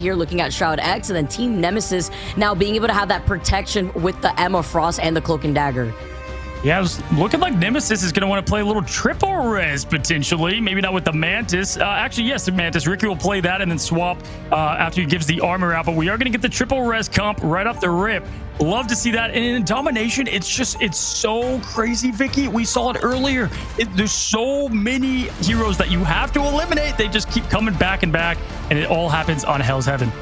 here looking at SHROUD-X, and then Team Nemesis now being able to have that protection with the Emma Frost and the Cloak and Dagger. Yeah, it was looking like Nemesis is going to want to play a little triple res potentially. Maybe not with the Mantis. Actually, yes, the Mantis. Ricky will play that and then swap after he gives the armor out. But we are going to get the triple res comp right off the rip. Love to see that. And in Domination, it's so crazy, Vicky. We saw it earlier. There's so many heroes that you have to eliminate. They just keep coming back and back, and it all happens on Hell's Heaven.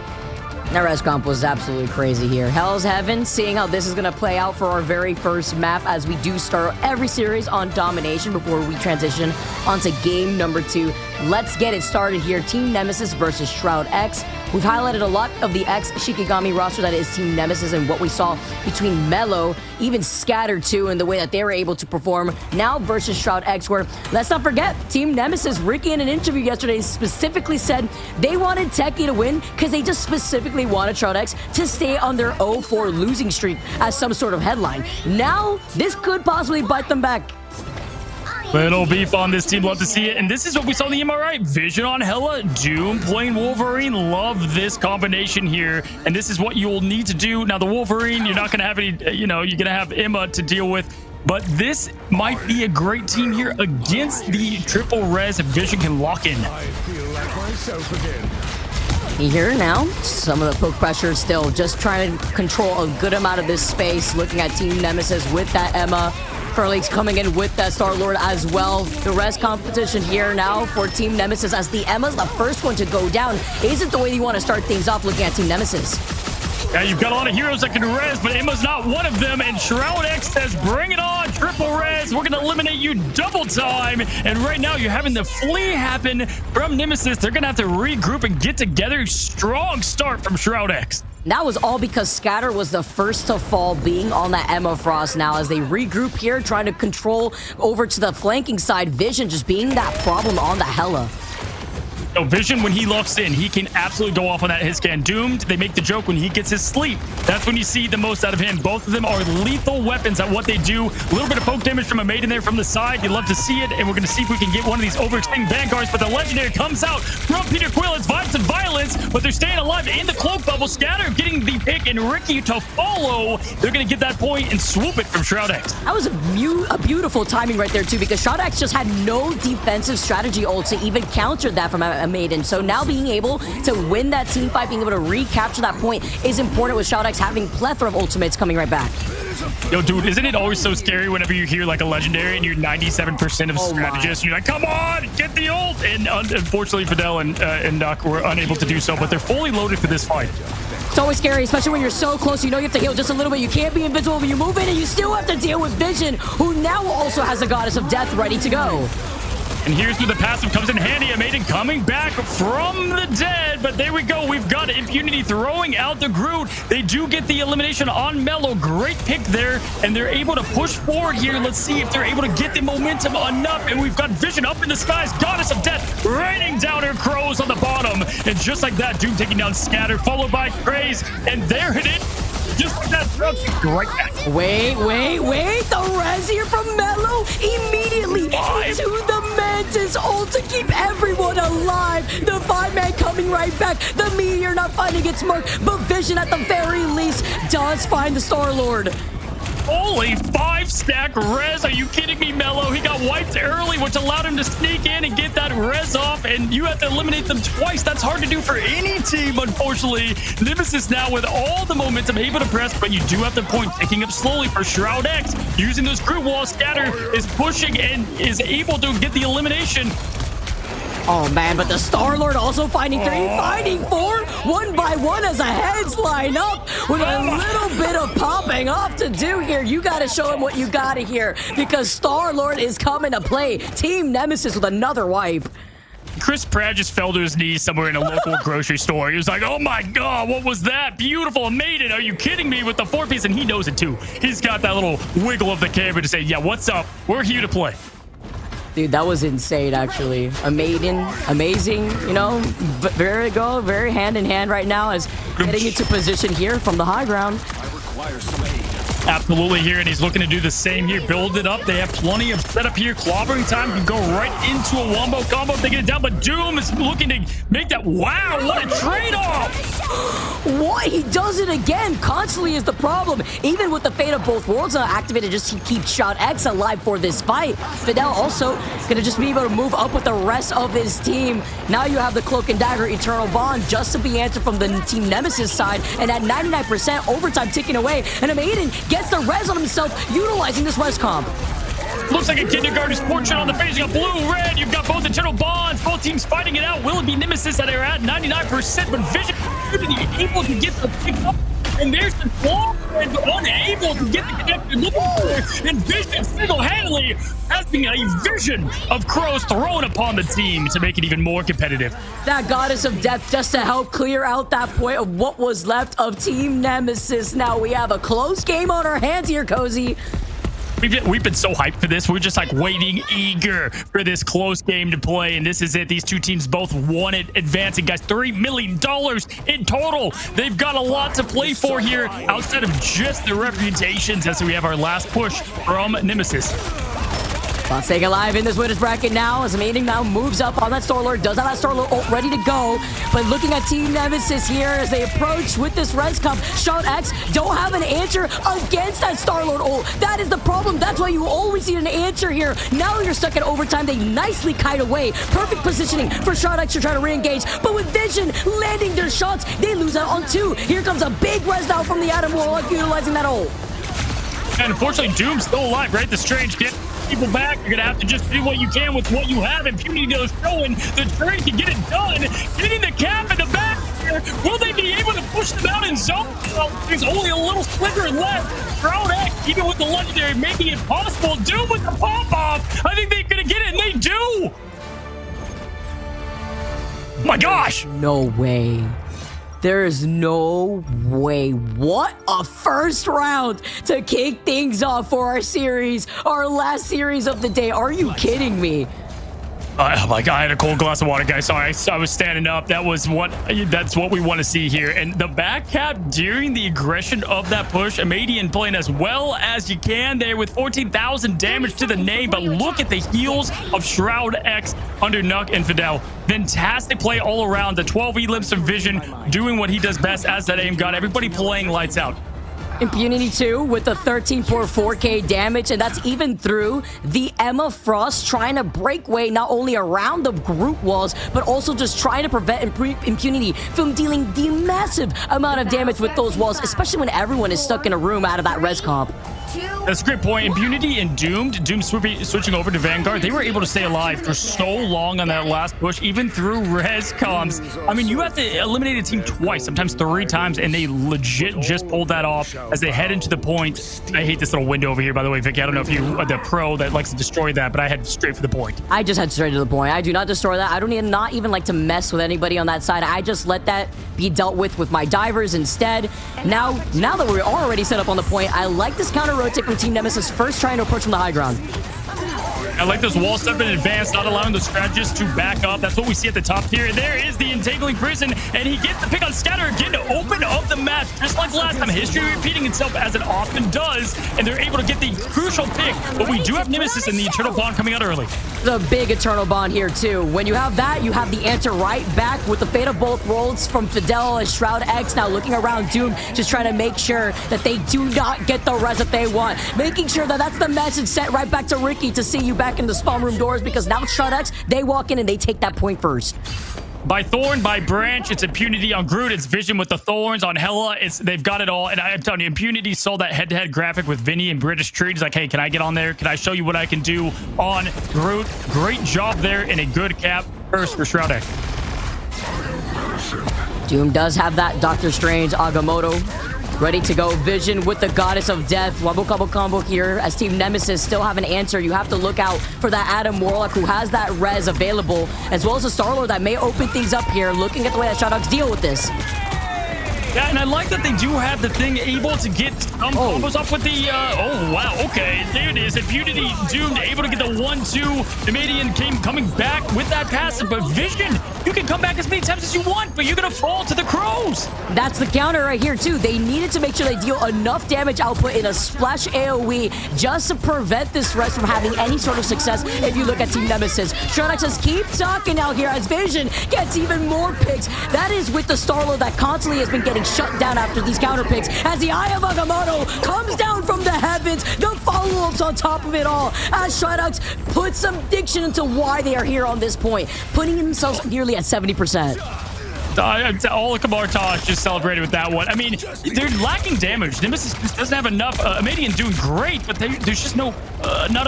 That res comp was absolutely crazy here. Hell's Heaven, seeing how this is going to play out for our very first map as we do start every series on Domination before we transition onto game number 2. Let's get it started here. Team Nemesis versus SHROUD-X. We've highlighted a lot of the ex-Shikigami roster that is Team Nemesis and what we saw between Mellow, even Scatter too, and the way that they were able to perform now versus SHROUD-X, where, let's not forget, Team Nemesis, Ricky in an interview yesterday specifically said they wanted Techie to win because they just specifically wanted SHROUD-X to stay on their 0-4 losing streak as some sort of headline. Now, this could possibly bite them back. Little beef on this team. Love to see it. And this is what we saw in the MRI. Vision on Hella. Doom playing Wolverine. Love this combination here. And this is what you'll need to do. Now, the Wolverine, you're not going to have any, you're going to have Emma to deal with. But this might be a great team here against the triple res if Vision can lock in. I feel like myself again. Here now, some of the poke pressure still just trying to control a good amount of this space. Looking at Team Nemesis with that Emma. Curly's coming in with that Star-Lord as well. The rest competition here now for Team Nemesis as the Emma's the first one to go down. Isn't the way you want to start things off looking at Team Nemesis. Yeah, you've got a lot of heroes that can res, but Emma's not one of them. And SHROUD-X says, bring it on, triple res. We're going to eliminate you double time. And right now, you're having the flee happen from Nemesis. They're going to have to regroup and get together. Strong start from SHROUD-X. That was all because Scatter was the first to fall, being on that Emma Frost now as they regroup here, trying to control over to the flanking side. Vision just being that problem on the Hella. So Vision, when he locks in, he can absolutely go off on that hit scan. Doomed, they make the joke when he gets his sleep. That's when you see the most out of him. Both of them are lethal weapons at what they do. A little bit of poke damage from a Maiden there from the side. You love to see it, and we're going to see if we can get one of these overextending Vanguards, but the Legendary comes out from Peter Quill. It's Vibes and Violence, but they're staying alive in the cloak bubble. Scatter getting the pick, and Ricky to follow. They're going to get that point and swoop it from SHROUD-X. That was a beautiful timing right there, too, because SHROUD-X just had no defensive strategy ult to even counter that from a Maiden. So now being able to win that team fight, being able to recapture that point is important with SHROUD-X having plethora of ultimates coming right back. Yo, dude, isn't it always so scary whenever you hear like a legendary and you're 97% of strategists and you're like, come on, get the ult. And unfortunately, Fidel and Duck were unable to do so, but they're fully loaded for this fight. It's always scary, especially when you're so close. You know you have to heal just a little bit. You can't be invincible, but you move in and you still have to deal with Vision, who now also has the Goddess of Death ready to go. And here's where the passive comes in handy. A Maiden coming back from the dead. But there we go. We've got Impunity throwing out the Groot. They do get the elimination on Mellow. Great pick there. And they're able to push forward here. Let's see if they're able to get the momentum enough. And we've got Vision up in the skies. Goddess of Death raining down her crows on the bottom. And just like that, Doom taking down Scatter, followed by Craze. And there it is. Just like that, right back. Wait. The res here from Mellow immediately into the Mantis ult to keep everyone alive. The 5-man coming right back. The Meteor not finding its mark, but Vision at the very least does find the Star-Lord. Holy 5-stack res. Are you kidding me, Mellow? He got wiped early, which allowed him to sneak in and get that res off, and you have to eliminate them twice. That's hard to do for any team, unfortunately. Nemesis now with all the momentum able to press, but you do have the point picking up slowly for SHROUD-X. Using those Groot walls, Scatter is pushing and is able to get the elimination. Oh, man, but the Star-Lord also finding 3, finding 4, one by one as the heads line up with a little bit of popping off to do here. You got to show him what you got to hear because Star-Lord is coming to play. Team Nemesis with another wipe. Chris Pratt just fell to his knees somewhere in a local grocery store. He was like, oh my God, what was that? Beautiful, Maiden. Are you kidding me with the 4-piece? And he knows it too. He's got that little wiggle of the camera to say, yeah, what's up? We're here to play. Dude, that was insane, actually. A Maiden, amazing, you know, very go, very hand in hand right now as getting into position here from the high ground. I require some aid. Absolutely here, and he's looking to do the same here. Build it up. They have plenty of setup here. Clobbering time can go right into a wombo combo if they get it down, but Doom is looking to make that. Wow, what a trade-off! What? He does it again. Constantly is the problem. Even with the fate of both worlds activated just to keep SHROUD-X alive for this fight. Fidel also gonna just be able to move up with the rest of his team. Now you have the Cloak and Dagger Eternal Bond just to be answered from the Team Nemesis side, and at 99% overtime ticking away, and Maiden gets the res on himself utilizing this res comp. Looks like a kindergarten sport on the face. You got blue, red. You've got both eternal bonds. Both teams fighting it out. Will it be Nemesis that are at 99%? But Vision able to get the pick up. And there's the ball and unable to get the connection looking for. And Vision single-handedly having a vision of Crows thrown upon the team to make it even more competitive. That Goddess of Death just to help clear out that point of what was left of Team Nemesis. Now we have a close game on our hands here, Cozy. We've been so hyped for this. We're just like waiting, eager for this close game to play. And this is it. These two teams both won it, advancing, guys. $3 million in total. They've got a lot to play for here outside of just their reputations as we have our last push from Nemesis. Well, staying alive in this winners bracket now as Maiden now moves up on that Star-Lord. Does have that Star-Lord ult ready to go. But looking at Team Nemesis here as they approach with this res cup. SHROUD-X don't have an answer against that Star-Lord ult. That is the problem. That's why you always need an answer here. Now you're stuck in overtime. They nicely kite away. Perfect positioning for SHROUD-X to try to re-engage. But with Vision landing their shots, they lose out on 2. Here comes a big res now from the Adam Warlock utilizing that ult. And unfortunately, Doom's still alive, right? The Strange get people back. You're gonna have to just do what you can with what you have. Impunity goes showing the Strange to get it done. Getting the cap in the back here. Will they be able to push them out in zone? Well, there's only a little sliver left. SHROUD-X, even with the legendary, making it possible. Doom with the pop-off. I think they're gonna get it, and they do. My gosh. No way. There is no way. What a first round to kick things off for our series, our last series of the day. Are you kidding me? Oh my God, I had a cold glass of water, guys. Sorry, I was standing up. That's what we want to see here. And the back cap during the aggression of that push, Amadian playing as well as you can there with 14,000 damage to the name. But look at the heals of SHROUD-X under Nuck and Fidel. Fantastic play all around. The 12 elims of Vision doing what he does best as that aim god. Everybody playing lights out. Impunity 2 with the 13.4k damage, and that's even through the Emma Frost trying to break way not only around the group walls, but also just trying to prevent Impunity from dealing the massive amount of damage with those walls, especially when everyone is stuck in a room out of that res comp. That's a great point. Impunity and Doom switching over to Vanguard, they were able to stay alive for so long on that last push, even through res comps. I mean, you have to eliminate a team twice, sometimes 3 times, and they legit just pulled that off as they head into the point. I hate this little window over here, by the way, Vicky. I don't know if you are the pro that likes to destroy that, but I head straight for the point. I just head straight to the point. I do not destroy that. I don't even not even like to mess with anybody on that side. I just let that be dealt with my divers instead. Now that we're already set up on the point, I like this counter rotate from Team Nemesis, first trying to approach from the high ground. I like this wall step in advance, not allowing the strategists to back up. That's what we see at the top tier. There is the entangling prison, and he gets the pick on Scatter again to open up the match, just like last time. History repeating itself as it often does, and they're able to get the crucial pick. But we do have Nemesis and the Eternal Bond coming out early. The big Eternal Bond here, too. When you have that, you have the answer right back with the fate of both worlds from Fidel and SHROUD-X. Now looking around Doom, just trying to make sure that they do not get the res that they want. Making sure that that's the message sent right back to Ricky to see you back in the spawn room doors, because now with SHROUD-X, they walk in and they take that point first. By Thorn, by Branch, it's Impunity on Groot, it's Vision with the Thorns on Hella. They've got it all. And I'm telling you, Impunity saw that head-to-head graphic with Vinny and British Treat. He's like, hey, can I get on there? Can I show you what I can do on Groot? Great job there and a good cap first for SHROUD-X. Doom does have that Doctor Strange Agamotto ready to go. Vision with the Goddess of Death. Wombo combo here as Team Nemesis still have an answer. You have to look out for that Adam Warlock who has that res available, as well as a Star-Lord that may open things up here, looking at the way that SHROUD-X deal with this. Yeah, and I like that they do have the thing able to get some combos up with the, oh, wow, okay, there it is. Impunity doomed, able to get the 1-2. The Median came coming back with that passive, but Vision You can come back as many times as you want, but you're gonna fall to the crows. That's the counter right here, too. They needed to make sure they deal enough damage output in a splash AoE just to prevent this rest from having any sort of success if you look at Team Nemesis. SHROUD-X says, keep talking out here as Vision gets even more picks. That is with the Star-Lord that constantly has been getting shut down after these counter picks. As the Eye of Agamotto comes down from the heavens, the follow-ups on top of it all. As SHROUD-X puts some diction into why they are here on this point, putting themselves nearly at 70%. All of Kamartaj just celebrated with that one. I mean, they're lacking damage. Nemesis just doesn't have enough. Amadian doing great, but there's just not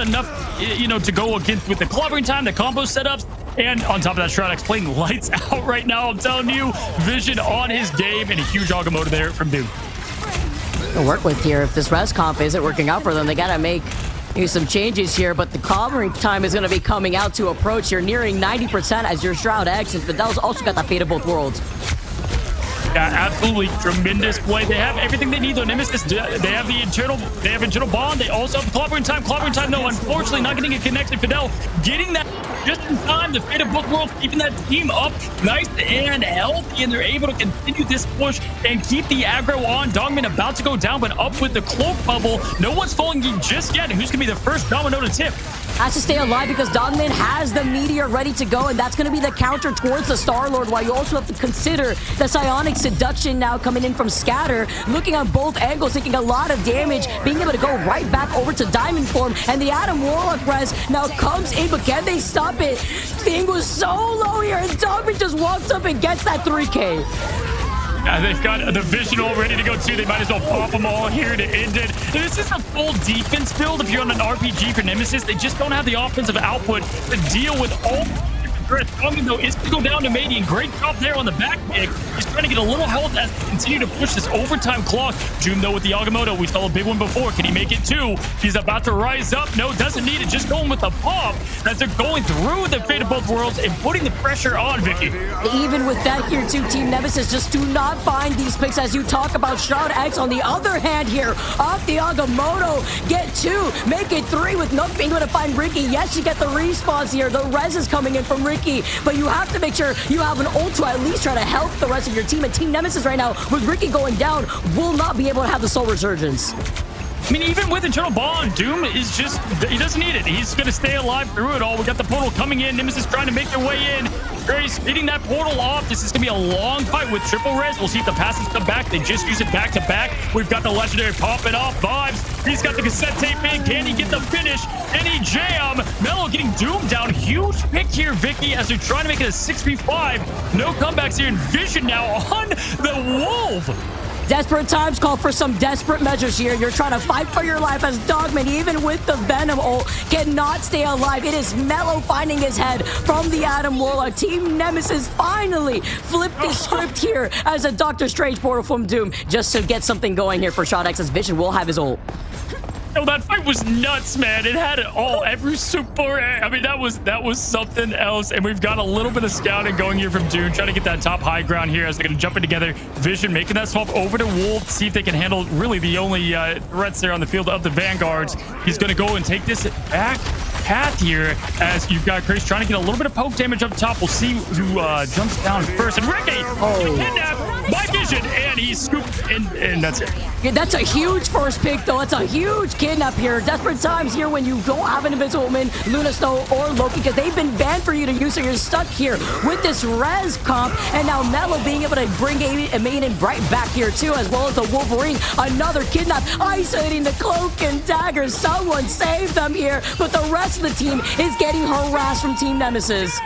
enough, you know, to go against with the clobbering time, the combo setups, and on top of that, SHROUD-X playing lights out right now. I'm telling you, Vision on his game, and a huge Agamotto there from Doom. To work with here, if this res comp isn't working out for them, they gotta make some changes here, but the clobbering time is going to be coming out to approach. You're nearing 90% as your SHROUD-X, and Fidel's also got that Fate of Both Worlds. Yeah, absolutely tremendous play. They have everything they need though. Nemesis, they have the internal bond. They also have clobbering time. Clobbering time, though, unfortunately not getting it connected. Fidel getting that just in time. The Fate of Both Worlds keeping that team up nice and healthy, and they're able to continue this push and keep the aggro on. Dogman about to go down, but up with the cloak bubble. No one's falling just yet. Who's gonna be the first domino to tip? Has to stay alive because Dogman has the meteor ready to go, and that's going to be the counter towards the Star-Lord, while you also have to consider the psionic seduction now coming in from Scatter, looking on both angles, taking a lot of damage, being able to go right back over to Diamond Form, and the Adam Warlock res now comes in, but can they stop it? Thing was so low here, and Dogman just walks up and gets that 3K. They've got the Vision all ready to go too. They might as well pop them all here to end it. This is a full defense build. If you're on an RPG for Nemesis, they just don't have the offensive output to deal with all threats. Dogman, though, is to go down to Madian. Great job there on the back pick. He's trying to get a little health as they continue to push this overtime clock. June, though, with the Agamotto, we saw a big one before. Can he make it too? He's about to rise up. No, doesn't need it. Just going with the pop as they're going through the Fate of Both Worlds and putting the pressure on Vicky. Even with that here, too, Team Nemesis just do not find these picks as you talk about SHROUD-X. On the other hand here, off the Agamotto, get 2, make it 3 with no being able to find Ricky. Yes, you get the respawns here. The res is coming in from Ricky, but you have to make sure you have an ult to at least try to help the rest of your team. And Team Nemesis right now, with Ricky going down, will not be able to have the Soul Resurgence. I mean, even with Internal Bond, Doom is just, he doesn't need it. He's going to stay alive through it all. We got the portal coming in. Nemesis trying to make their way in. Grace hitting that portal off. This is going to be a long fight with triple res. We'll see if the passes come back. They just use it back to back. We've got the legendary popping off vibes. He's got the cassette tape in. Can he get the finish? Can he jam? Mello getting Doom down. Huge pick here, Vicky, as they're trying to make it a 6v5. No comebacks here. And Vision now on the Wolf. Desperate times call for some desperate measures here. You're trying to fight for your life as Dogman, even with the Venom ult, cannot stay alive. It is Mello finding his head from the Adam Warlock. Team Nemesis finally flipped the script here as a Doctor Strange portal from Doom just to get something going here for SHROUD-X as Vision will have his ult. No, that fight was nuts, man. It had it all. Every super. I mean, that was something else. And we've got a little bit of scouting going here from Dune, trying to get that top high ground here as they're going to jump in together. Vision making that swap over to Wolf, see if they can handle really the only threats there on the field of the Vanguards. He's going to go and take this back path here as you've got Chris trying to get a little bit of poke damage up top. We'll see who jumps down first. And Ricky, kidnapped by Vision, and he's scooped, and that's it. Yeah, that's a huge first pick, though. It's a huge kidnap here. Desperate times here when you don't have an Invisible Woman, Luna Snow, or Loki, because they've been banned for you to use, so you're stuck here with this res comp, and now Mello being able to bring a maiden right back here, too, as well as the Wolverine. Another kidnap, isolating the Cloak and Dagger. Someone save them here, but the rest of the team is getting harassed from Team Nemesis.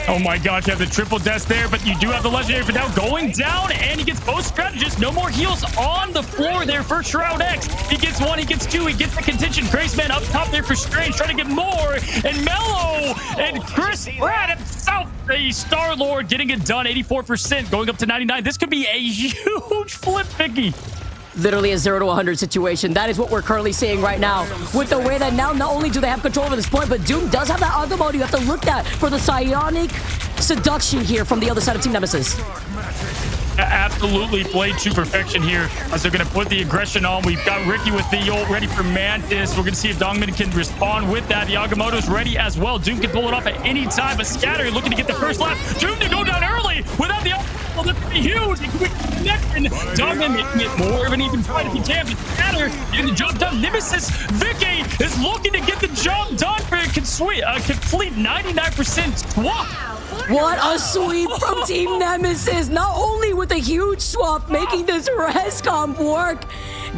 Oh my gosh, you have the triple deaths there, but you do have the legendary Fidel going down, and he gets both strategists. No more heals on the floor there for SHROUD-X. He gets 1, he gets 2, he gets the contention. Graceman up top there for Strange, trying to get more. And Mello and Chris Pratt himself, the Star-Lord, getting it done. 84%, going up to 99. This could be a huge flip, Vicky. Literally a 0 to 100 situation. That is what we're currently seeing right now. With the way that now not only do they have control over this point, but Doom does have that Agamotto you have to look at for the psionic seduction here from the other side of Team Nemesis. absolutely played to perfection here as they're going to put the aggression on. We've got Ricky with the ult ready for Mantis. We're going to see if Dongmin can respond with that. The Agamotto's ready as well. Doom can pull it off at any time, but Scatter looking to get the first lap. Doom to go down early without the well, that's going to be huge. Quick connection. Dongmin making it more of an even fight if he can. But Scatter getting the job done. Nemesis, Vicky is looking to get the job done for a complete 99% swap. What a sweep from Team Nemesis. Not only with a huge swap making this res comp work,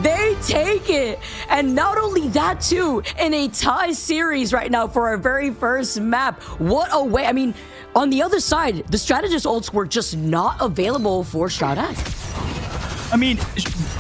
they take it. And not only that too, in a tie series right now for our very first map. What a way. I mean, on the other side, the strategist ults were just not available for SHROUD-X. I mean,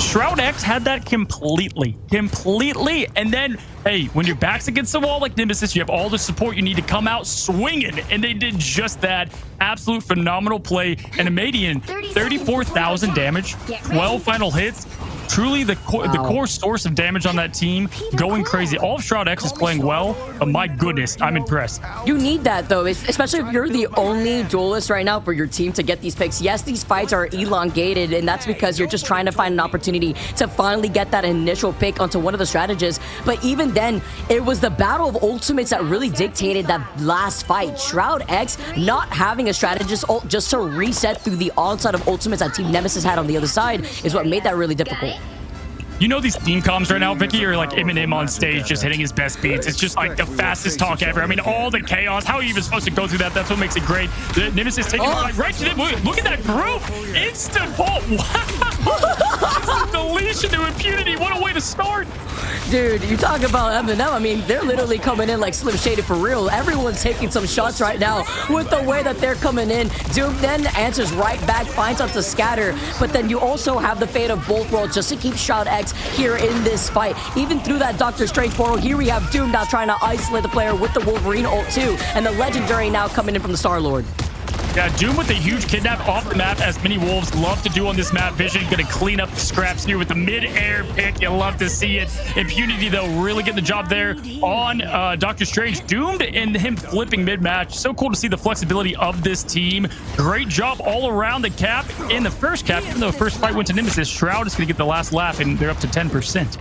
SHROUD-X had that completely. And then, hey, when your back's against the wall like Nemesis, you have all the support you need to come out swinging. And they did just that. Absolute phenomenal play. And Amadian, 34,000 damage, 12 final hits. Truly the core source of damage on that team, going crazy. All of SHROUD-X is playing well, but my goodness, I'm impressed. You need that, though, especially if you're the only duelist right now for your team to get these picks. Yes, these fights are elongated, and that's because you're just trying to find an opportunity to finally get that initial pick onto one of the strategists. But even then, it was the battle of ultimates that really dictated that last fight. SHROUD-X not having a strategist ult just to reset through the onslaught of ultimates that Team Nemesis had on the other side is what made that really difficult. You know these team comms right now, Vicky, are like Eminem on stage just hitting his best beats. It's just like the fastest talk ever. I mean, all the chaos. How are you even supposed to go through that? That's what makes it great. The Nemesis taking it right to them. Look at that group. Instant vault. Wow. Deletion to impunity. What a way to start. Dude, you talk about Eminem. I mean, they're literally coming in like Slim Shady for real. Everyone's taking some shots right now with the way that they're coming in. Doom then answers right back, finds out to Scatter. But then you also have the fate of both worlds just to keep SHROUD-X here in this fight. Even through that Doctor Strange portal, here we have Doom now trying to isolate the player with the Wolverine ult too. And the Legendary now coming in from the Star-Lord. Yeah, Doom with a huge kidnap off the map, as many Wolves love to do on this map. Vision going to clean up the scraps here with the mid-air pick. You love to see it. Impunity, though, really getting the job there on Doctor Strange. Doomed and him flipping mid-match. So cool to see the flexibility of this team. Great job all around the cap in the first cap. Even though the first fight went to Nemesis, Shroud is going to get the last laugh, and they're up to 10%.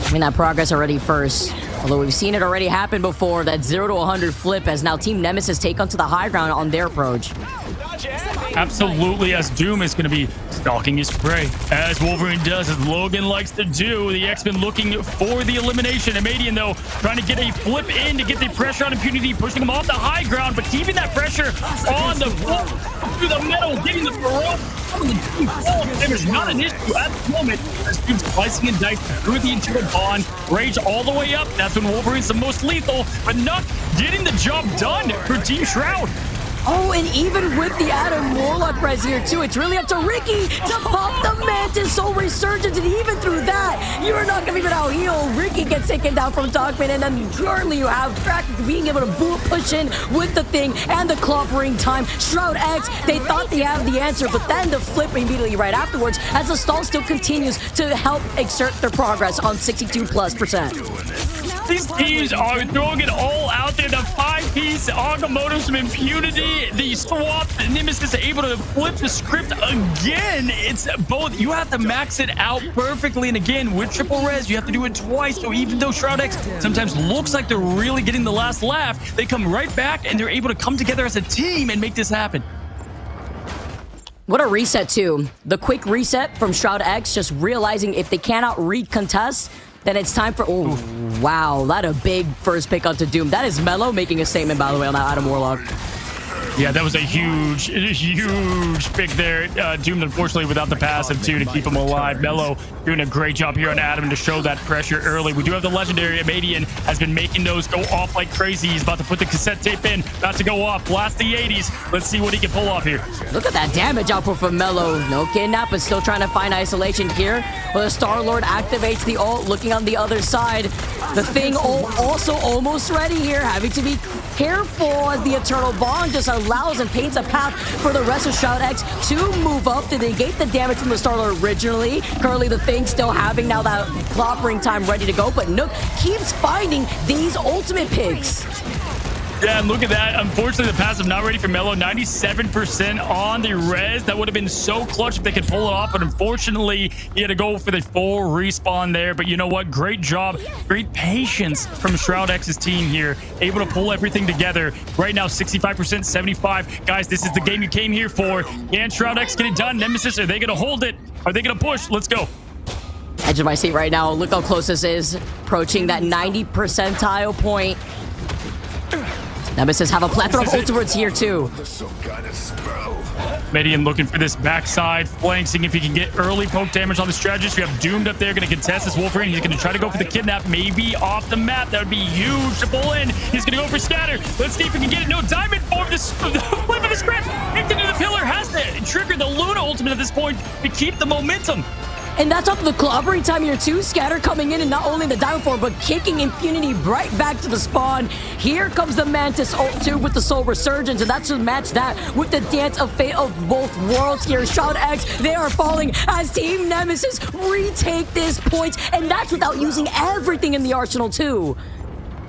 I mean, that progress already first. Although we've seen it already happen before, that 0 to 100 flip as now Team Nemesis take onto the high ground on their approach. Absolutely, as Doom is going to be stalking his prey, as Wolverine does, as Logan likes to do. The X-Men looking for the elimination. Amadian, though, trying to get a flip in to get the pressure on Impunity, pushing him off the high ground, but keeping that pressure on the floor, through the metal, getting the throw. Damage not an issue at the moment, as Doom's slicing and dicing through the intuitive bond. Rage all the way up. That's when Wolverine's the most lethal, but Nuck getting the job done for Team Shroud. Oh, and even with the Adam Warlock res here too, it's really up to Ricky to pop the Mantis Soul Resurgence, and even through that, you're not gonna even out heal. Ricky gets taken down from Dogman, and then currently you have Crack being able to push in with the thing and the clobbering time. SHROUD-X, they thought they have the answer, but then the flip immediately right afterwards as the stall still continues to help exert their progress on 62+%. These teams are throwing it all out there. The 5-piece Agamotto's some impunity. The swap, Nemesis able to flip the script again. It's both. You have to max it out perfectly. And again, with triple res, you have to do it twice. So even though SHROUD-X sometimes looks like they're really getting the last laugh, they come right back and they're able to come together as a team and make this happen. What a reset too. The quick reset from SHROUD-X, just realizing if they cannot recontest, then it's time for... Oh, wow. That a big first pick onto Doom. That is Mello making a statement, by the way, on that Adam Warlock. Yeah, that was a huge pick there. Doom, unfortunately, without the passive, too, to keep him alive. Mello doing a great job here on Adam to show that pressure early. We do have the legendary. Amadian has been making those go off like crazy. He's about to put the cassette tape in, about to go off. Blast the 80s. Let's see what he can pull off here. Look at that damage output from Mello. No kidnap, but still trying to find isolation here. Well, the Star-Lord activates the ult, looking on the other side. The thing also almost ready here, having to be careful as the Eternal Bond just allows and paints a path for the rest of SHROUD-X to move up to negate the damage from the Star-Lord originally. Currently, the thing still having now that clobbering time ready to go, but Nook keeps finding these ultimate picks. Yeah, and look at that. Unfortunately, the passive not ready for Melo. 97% on the res. That would have been so clutch if they could pull it off, but unfortunately, he had to go for the full respawn there. But you know what? Great job. Great patience from SHROUD-X's team here. Able to pull everything together. Right now, 65%, 75. Guys, this is the game you came here for. Can SHROUD-X get it done? Nemesis, are they going to hold it? Are they going to push? Let's go. Edge of my seat right now. Look how close this is. Approaching that 90 percentile point. Nemesis have a plethora of ultimates here too. Median looking for this backside flank, seeing if he can get early poke damage on the strategist. We have Doomed up there, going to contest this Wolverine. He's going to try to go for the kidnap, maybe off the map. That would be huge to pull in. He's going to go for scatter. Let's see if we can get it. No diamond for this flip of the script. Picked into the pillar, has to trigger the Luna ultimate at this point to keep the momentum. And that's off of the clobbering time here too. Scatter coming in and not only the diamond form, but kicking Impunity right back to the spawn. Here comes the Mantis ult too with the Soul Resurgence, and that's to match that with the Dance of Fate of both worlds here. SHROUD-X, they are falling as Team Nemesis retake this point, and that's without using everything in the arsenal too.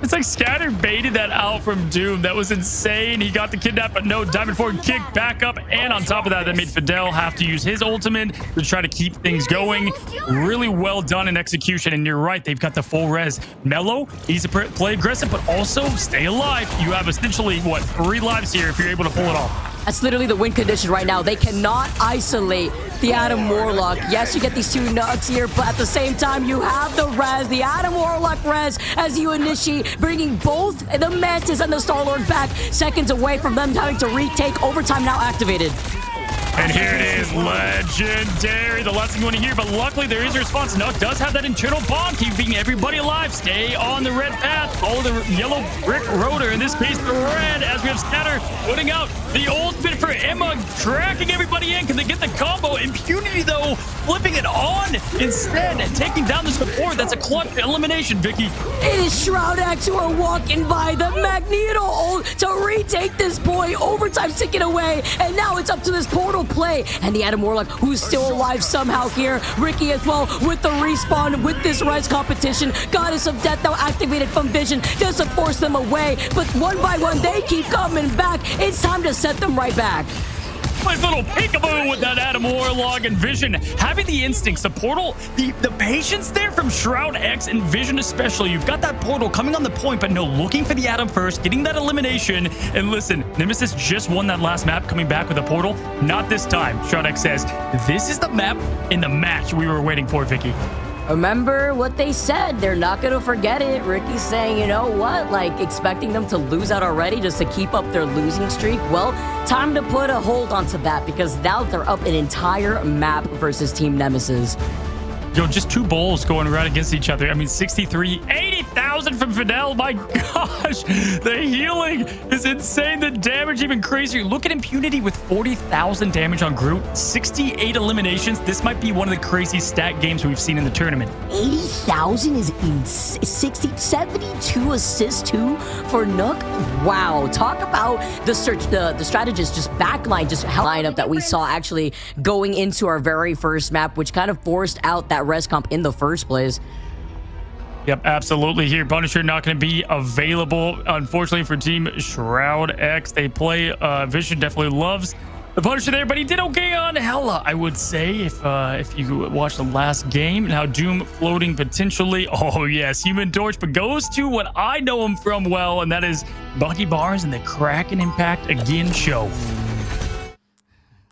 It's like Scatter baited that out from Doom. That was insane. He got the kidnap, but no, Diamond Forward kick back up. And on top of that, that made Fidel have to use his ultimate to try to keep things going. Really well done in execution. And you're right, they've got the full res. Melo, he's a play aggressive, but also stay alive. You have essentially, what, 3 lives here if you're able to pull it off. That's literally the win condition right now. They cannot isolate the Adam Warlock. Yes, you get these 2 nugs here, but at the same time, you have the res, the Adam Warlock res, as you initiate, bringing both the Mantis and the Star-Lord back, seconds away from them having to retake. Overtime now activated. And here it is, legendary. The last thing you want to hear, but luckily there is a response. Nuck does have that internal bomb, keeping everybody alive. Stay on the red path. Follow the yellow brick rotor, in this case the red, as we have Scatter putting out the ultimate for Emma, tracking everybody in. Can they get the combo? Impunity, though, flipping it on instead, taking down the support. That's a clutch elimination, Vicky. It is SHROUD-X who are walking by the Magneto ult to retake this point. Overtime ticking away, and now it's up to this portal play, and the Adam Warlock, who's still alive somehow here. Ricky as well with the respawn with this res competition. Goddess of Death now activated from Vision just to force them away, but one by one they keep coming back. It's time to set them right back. Nice little peekaboo with that Adam Warlock and Vision. Having the instincts, the portal, the patience there from SHROUD-X and Vision especially. You've got that portal coming on the point, but no, looking for the Adam first, getting that elimination. And listen, Nemesis just won that last map, coming back with a portal. Not this time, SHROUD-X says. This is the map in the match we were waiting for, Vicky. Remember what they said. They're not going to forget it. Ricky's saying, you know what? Like, expecting them to lose out already just to keep up their losing streak. Well, time to put a hold onto that, because now they're up an entire map versus Team Nemesis. Yo, just 2 bowls going right against each other. I mean, 63, 80,000 from Fidel. My gosh, the healing is insane. The damage even crazier. Look at Impunity with 40,000 damage on Groot. 68 eliminations. This might be one of the craziest stat games we've seen in the tournament. 80,000 is in 72 assists too for Nook. Wow, talk about the strategist just backline, just lineup that we saw actually going into our very first map, which kind of forced out that res comp in the first place. Yep, absolutely. Here, Punisher not going to be available, unfortunately, for Team SHROUD-X. They play Vision definitely loves the Punisher there, but he did okay on Hella, I would say, if you watch the last game. Now Doom floating potentially. Oh yes, Human Torch, but goes to what I know him from well, and that is Bucky Barnes and the Kraken Impact Again show.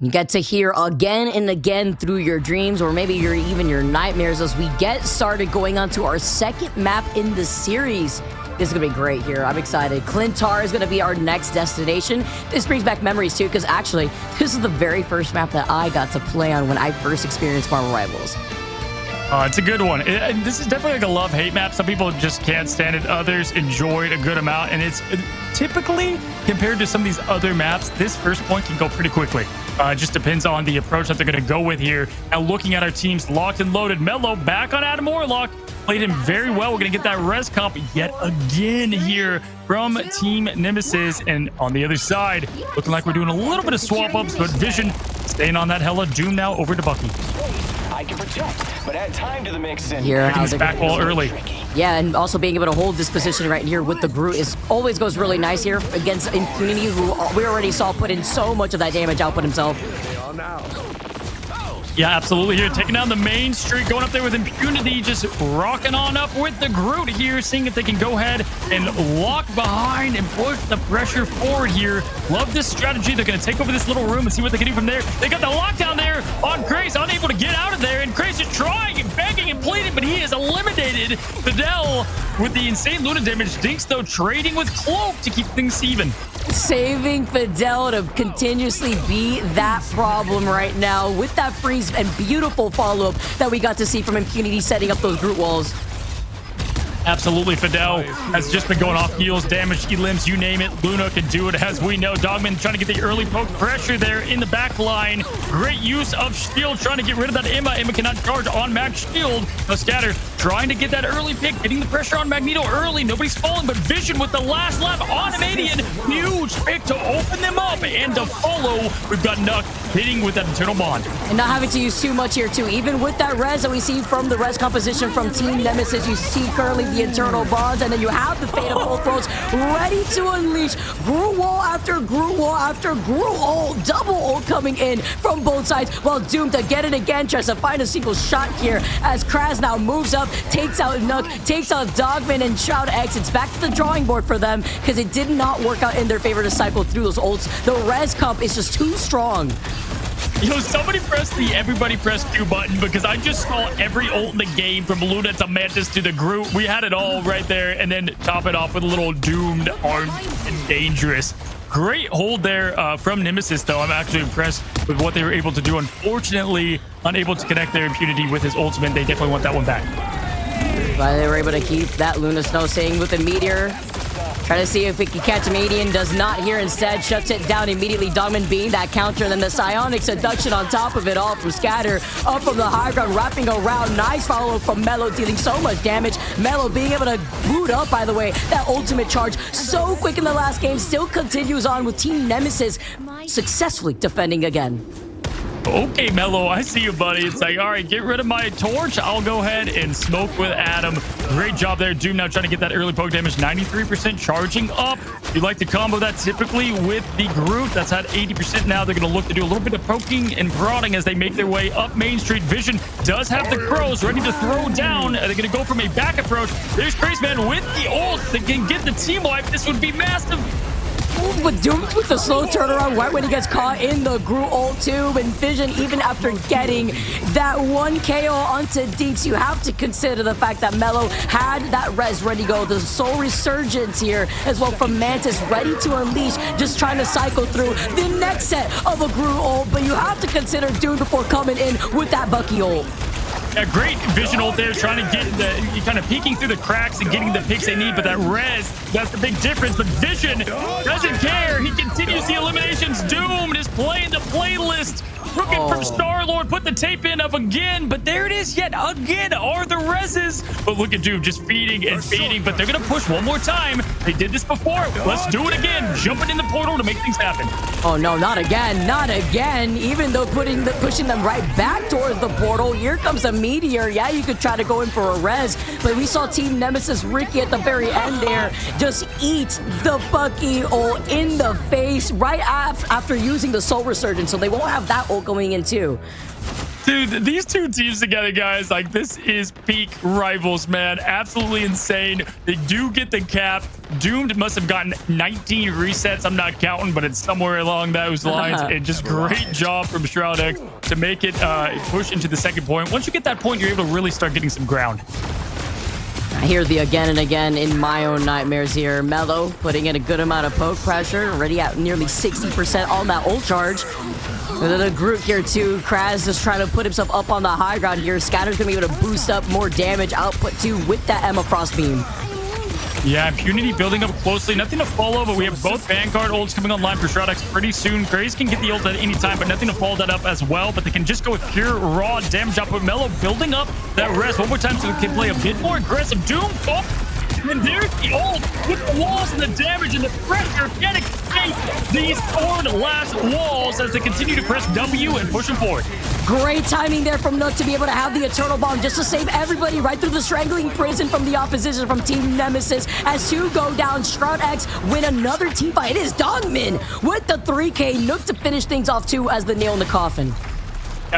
You get to hear again and again through your dreams, or maybe even your nightmares, as we get started going on to our second map in the series. This is going to be great here. I'm excited. Clintar is going to be our next destination. This brings back memories too, because actually, this is the very first map that I got to play on when I first experienced Marvel Rivals. It's a good one. This is definitely like a love-hate map. Some people just can't stand it. Others enjoy it a good amount. And it's typically, compared to some of these other maps, this first point can go pretty quickly. It just depends on the approach that they're going to go with here. Now, looking at our teams locked and loaded. Melo back on Adam Warlock. Played him very well. We're going to get that res comp yet again here from Team Nemesis. And on the other side, looking like we're doing a little bit of swap-ups, but Vision Staying on that hella. Doom now over to Bucky. I can protect, but add time to the mix and Here, Taking this back wall early. yeah, and also being able to hold this position right here with the Groot is always goes really nice here against Impunity, who we already saw put in so much of that damage output himself. Yeah, absolutely. Here, taking down the main street, going up there with Impunity, just rocking on up with the Groot here, seeing if they can go ahead and lock behind and push the pressure forward here. Love this strategy. They're going to take over this little room and see what they can do from there. They got the lockdown there on Grace, unable to get out of there, and Grace is trying and begging and pleading, but he is eliminated. Fidel with the insane Luna damage. Dinks, though, trading with Cloak to keep things even. Saving Fidel to continuously be that problem right now with that freeze and beautiful follow-up that we got to see from Impunity setting up those Groot walls. Absolutely, Fidel has just been going off heals, damage, limbs, you name it. Luna can do it, as we know. Dogman trying to get the early poke pressure there in the back line. Great use of shield, trying to get rid of that Emma. Emma cannot charge on Max shield. Now Scatter trying to get that early pick, getting the pressure on Magneto early. Nobody's falling, but Vision with the last lap on Amadian. Huge pick to open them up and to follow. We've got Nuck hitting with that Eternal Bond. And not having to use too much here, too. Even with that res that we see from the res composition from Team Nemesis, you see currently the Eternal Bonds, and then you have the Fate of both worlds ready to unleash. Groot wall after Groot wall after Groot ult, double ult coming in from both sides, while Doom to get it again, tries to find a single shot here as Kraz now moves up, takes out Nook, takes out Dogman and SHROUD-X. It's back to the drawing board for them because it did not work out in their favor to cycle through those ults. The res comp is just too strong. Yo, somebody press the everybody press Q button, because I just saw every ult in the game from Luna to Mantis to the Groot. We had it all right there, and then top it off with a little doomed armed and dangerous. Great hold there from Nemesis, though. I'm actually impressed with what they were able to do. Unfortunately, unable to connect their Impunity with his ultimate. They definitely want that one back. But they were able to keep that Luna Snow staying with the Meteor. Try to see if we can catch Amadian. Does not here. Instead, shuts it down immediately. Dogman being that counter. And then the Psionic Seduction on top of it all from Scatter. Up from the high ground, wrapping around. Nice follow from Mello, dealing so much damage. Mello being able to boot up, by the way. That ultimate charge so quick in the last game. Still continues on with Team Nemesis successfully defending again. Okay, Mello, I see you, buddy. It's like, all right, get rid of my torch. I'll go ahead and smoke with Adam. Great job there. Doom now trying to get that early poke damage. 93% charging up. You like to combo that typically with the Groot. That's at 80% now. They're going to look to do a little bit of poking and prodding as they make their way up Main Street. Vision does have the crows ready to throw down. They're going to go from a back approach. There's Crazeman with the ult that can get the team wipe. This would be massive. But Doom with the slow turnaround right when he gets caught in the Groot ult tube, and Vision, even after getting that 1 KO onto Dinks, you have to consider the fact that Mello had that res ready to go. The Soul Resurgence here as well from Mantis ready to unleash, just trying to cycle through the next set of a Groot ult, but you have to consider Doom before coming in with that Bucky ult. Yeah, great Vision ult there, trying to get the kind of peeking through the cracks and getting the picks they need, but that res, that's the big difference. But Vision doesn't care. He continues the eliminations. Doom is playing the playlist. Looking from Star-Lord, put the tape in of again, but there it is yet again are the reses. But look at Doom just feeding and feeding, but they're going to push one more time. They did this before. Let's do it again. Jumping in the portal to make things happen. Oh no, not again, not again. Even though pushing them right back towards the portal, here comes a Meteor. Yeah, you could try to go in for a res, but we saw Team Nemesis Ricky at the very end there just eat the Bucky ult in the face right after using the Soul Resurgence, so they won't have that ult going in too. Dude, these two teams together, guys, like, this is peak rivals, man. Absolutely insane. They do get the cap. Doomed must have gotten 19 resets. I'm not counting, but it's somewhere along those lines. And just great job from SHROUD-X to make it push into the second point. Once you get that point, you're able to really start getting some ground. I hear the again and again in my own nightmares here. Mello putting in a good amount of poke pressure, already at nearly 60% on that ult charge. The Groot here too. Kraz just trying to put himself up on the high ground here. Scatter's gonna be able to boost up more damage output too with that Emma Frost beam. Yeah, Impunity building up closely. Nothing to follow, but we have both Vanguard ults coming online for SHROUD-X pretty soon. Grace can get the ult at any time, but nothing to follow that up as well. But they can just go with pure raw damage output. Mello building up that rest one more time so they can play a bit more aggressive. Doom, and there's the ult with the walls and the damage and the pressure getting escape these torn last walls as they continue to press W and push them forward. Great timing there from Nook to be able to have the Eternal Bomb just to save everybody right through the strangling prison from the opposition from Team Nemesis. As two go down, SHROUD-X win another team fight. It is Dongmin with the 3K. Nook to finish things off too as the nail in the coffin.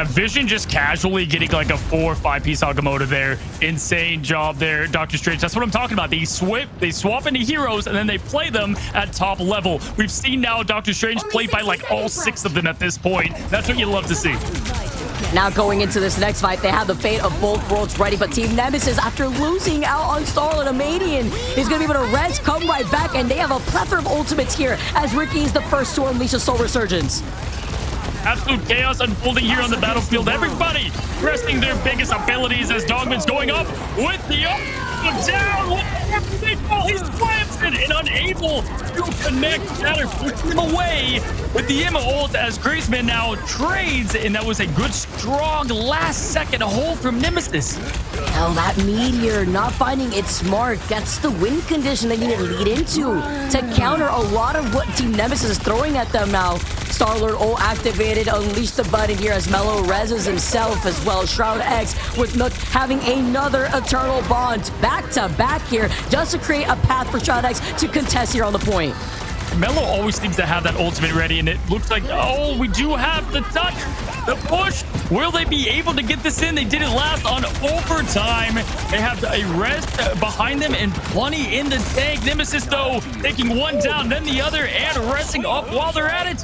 Vision just casually getting like a 4 or 5 piece Agamotto there. Insane job there, Dr. Strange. That's what I'm talking about. They swap into heroes and then they play them at top level. We've seen now Dr. Strange played by like all 6 of them at this point. That's what you love to see. Now going into this next fight, they have the fate of both worlds ready, but Team Nemesis, after losing out on Starlet, Amadian is going to be able to res, come right back, and they have a plethora of ultimates here as Ricky is the first to unleash a Soul Resurgence. Absolute chaos unfolding here on the battlefield. Everybody resting their biggest abilities as Dogman's going up with the up down. He slams it and unable to connect. Shatter pushing him away with the Emma ult as Graceman now trades, and that was a good, strong last-second hold from Nemesis. Well, that Meteor not finding its mark. That's the win condition they need to lead into to counter a lot of what Team Nemesis is throwing at them now. Star-Lord ult activated, unleash the button here as Mello reses himself as well. SHROUD-X with Nook having another Eternal Bond back-to-back here just to create a path for SHROUD-X to contest here on the point. Mello always seems to have that ultimate ready, and it looks like, oh, we do have the touch, the push. Will they be able to get this in? They did it last on overtime. They have a rest behind them and plenty in the tank. Nemesis, though, taking one down, then the other, and resting up while they're at it.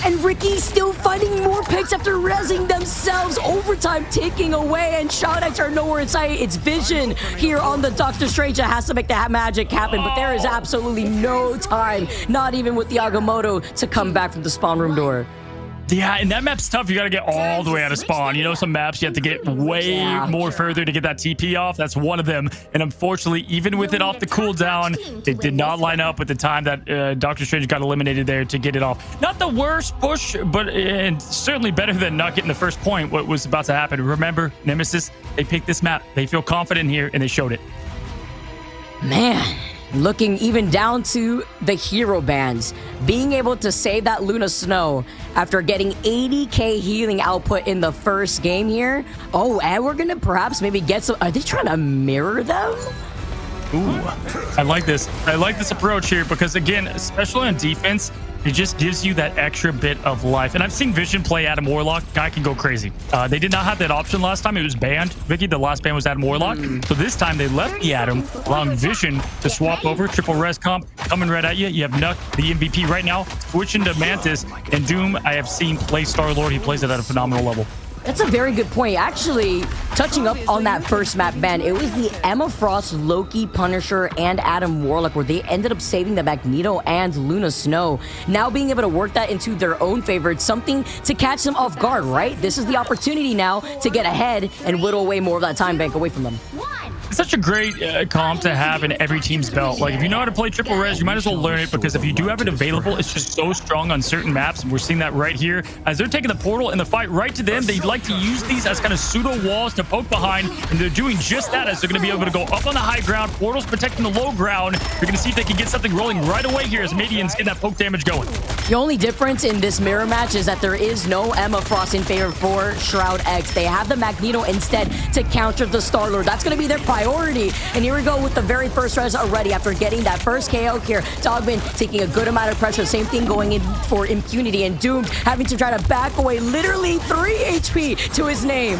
And Ricky's still finding more picks after rezzing themselves. Overtime ticking away, and SHROUD-X are nowhere in sight. It's Vision here on the Doctor Strange that has to make that magic happen, but there is absolutely no time, not even with the Agamotto, to come back from the spawn room door. Yeah, and that map's tough. You got to get all the way out of spawn. You know, some maps you have to get way more further to get that TP off. That's one of them. And unfortunately, even with it off the cooldown, it did not line up with the time that Doctor Strange got eliminated there to get it off. Not the worst push, but and certainly better than not getting the first point, what was about to happen. Remember, Nemesis, they picked this map. They feel confident here, and they showed it. Man. Looking even down to the hero bands, being able to save that Luna Snow after getting 80k healing output in the first game here. Oh, and we're gonna perhaps maybe get some. Are they trying to mirror them? Ooh, I like this. I like this approach here because, again, especially on defense, it just gives you that extra bit of life. And I've seen Vision play Adam Warlock. Guy can go crazy. They did not have that option last time. It was banned. Vicky, the last ban was Adam Warlock. So this time they left the Adam, allowing Vision to swap over. Triple res comp coming right at you. You have Nuck, the MVP right now, switching to Mantis. And Doom, I have seen play Star-Lord. He plays it at a phenomenal level. That's a very good point. Actually, touching up on that first map ban, it was the Emma Frost, Loki, Punisher, and Adam Warlock where they ended up saving the Magneto and Luna Snow. Now being able to work that into their own favor, it's something to catch them off guard, right? This is the opportunity now to get ahead and whittle away more of that time bank away from them. It's such a great comp to have in every team's belt. Like, if you know how to play triple res, you might as well learn it, because if you do have it available, it's just so strong on certain maps. And we're seeing that right here as they're taking the portal and the fight right to them. They like to use these as kind of pseudo walls to poke behind, and they're doing just that as they're going to be able to go up on the high ground. Portals protecting the low ground. They're going to see if they can get something rolling right away here as Medians get that poke damage going. The only difference in this mirror match is that there is no Emma Frost in favor for SHROUD-X. They have the Magneto instead to counter the Star-Lord. That's going to be their priority. And here we go with the very first res already after getting that first KO here. Dogman taking a good amount of pressure. Same thing going in for Impunity, and Doomed having to try to back away. Literally 3 HP to his name.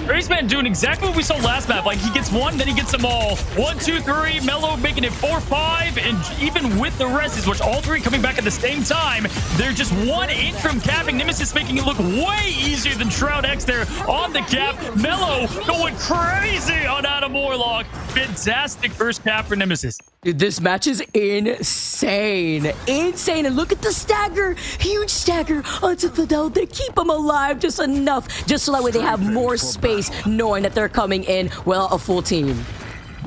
Graceman doing exactly what we saw last map. Like, he gets one, then he gets them all. 1, 2, 3. Mello making it 4, 5. And even with the rest, which all three coming back at the same time, they're just one inch from capping. Nemesis making it look way easier than SHROUD-X there on the cap. Mello going crazy on Adam Warlock. Fantastic first cap for Nemesis. Dude, this match is insane. Insane. And look at the stagger. Huge stagger onto Fidel. They keep him alive just enough, just so that way they have more space, knowing that they're coming in, well, a full team.